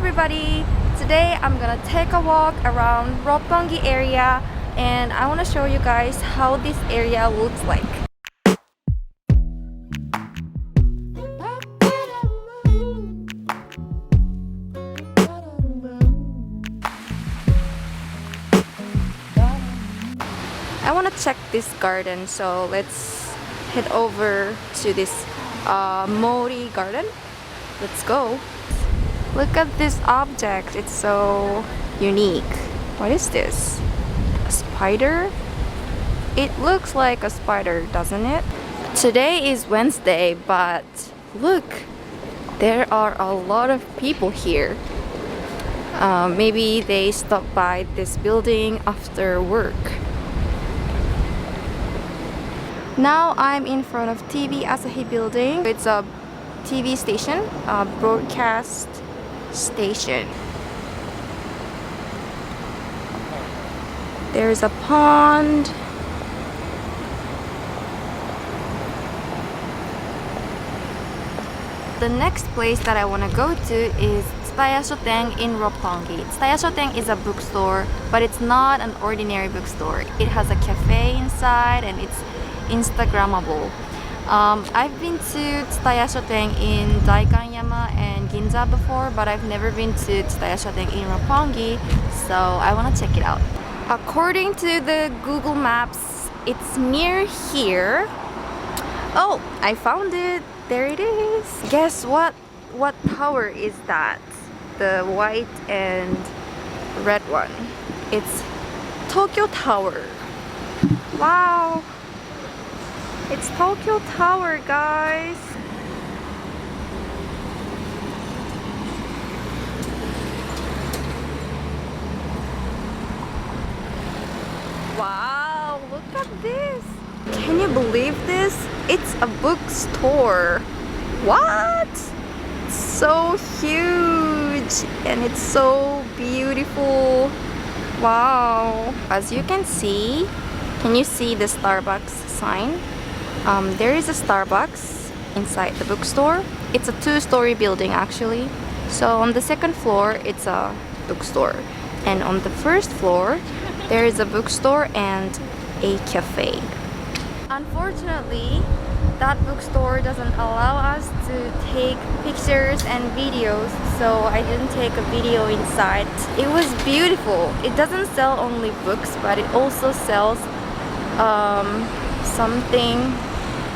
everybody! Today I'm gonna take a walk around Roppongi area and I want to show you guys how this area looks like. I want to check this garden, so let's head over to this Mohri Garden. Let's go. Look at this object, it's so unique. What is this? A spider? It looks like a spider, doesn't it? Today is Wednesday, but look, there are a lot of people here. Maybe they stopped by this building after work. Now I'm in front of TV Asahi building. It's a TV station, a broadcast station. There's a pond. The next place that I want to go to is Tsutaya Shoten in Roppongi. Tsutaya Shoten is a bookstore, but it's not an ordinary bookstore. It has a cafe inside and it's Instagrammable. I've been to Tsutaya Shoten in Daikanyama and Ginza before, but I've never been to Tsutaya Shoten in Roppongi, so I want to check it out. According to the Google Maps, it's near here. Oh, I found it! There it is! Guess what? What tower is that? The white and red one. It's Tokyo Tower. Wow! It's Tokyo Tower, guys! Wow, look at this! Can you believe this? It's a bookstore! What? It's so huge and it's so beautiful! Wow! As you can you see the Starbucks sign? There is a Starbucks inside the bookstore. It's a two-story building actually. So on the second floor it's a bookstore, and on the first floor there is a bookstore and a cafe. Unfortunately, that bookstore doesn't allow us to take pictures and videos, so I didn't take a video inside. It was beautiful. It doesn't sell only books, but it also sells something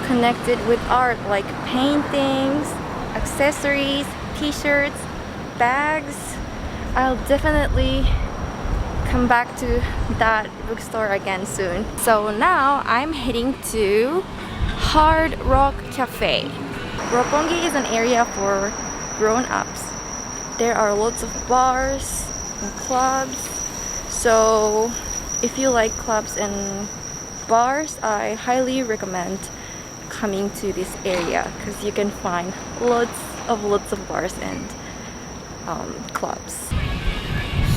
connected with art, like paintings, accessories, t-shirts, bags. I'll definitely come back to that bookstore again soon. So now I'm heading to Hard Rock Cafe. Roppongi is an area for grown-ups. There are lots of bars and clubs. So if you like clubs and bars, I highly recommend coming to this area because you can find lots of bars and clubs.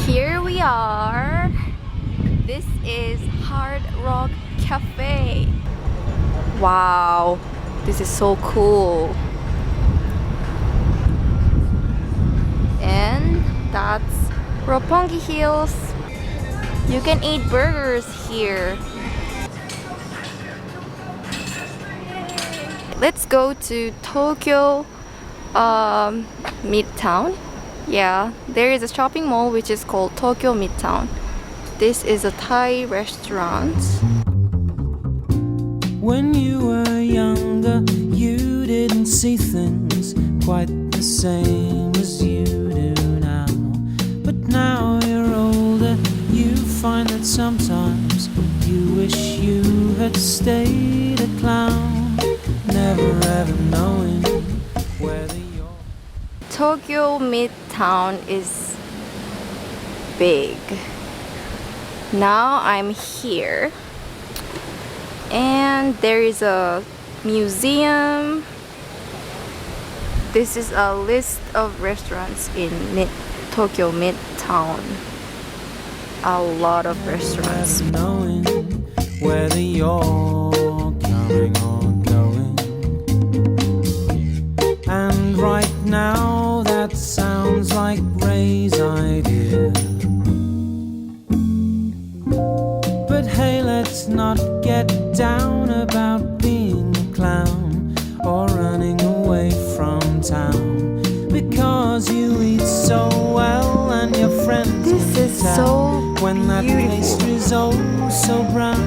Here we are. This is Hard Rock Cafe. Wow, this is so cool. And that's Roppongi Hills. You can eat burgers here. Let's go to Tokyo Midtown. Yeah, there is a shopping mall which is called Tokyo Midtown. This is a Thai restaurant. When you were younger, you didn't see things quite the same as you do now. But now you're older, you find that sometimes you wish you had stayed a clown, never ever knowing whether you're... Tokyo Midtown is big. Now I'm here and there is a museum. This is a list of restaurants in Tokyo Midtown. A lot of restaurants. Knowing whether you're coming or going, and right now that's sounds like Ray's idea. But hey, let's not get down about being a clown or running away from town, because you eat so well and your friends This is can tell so when that beautiful. pastry's oh so brown.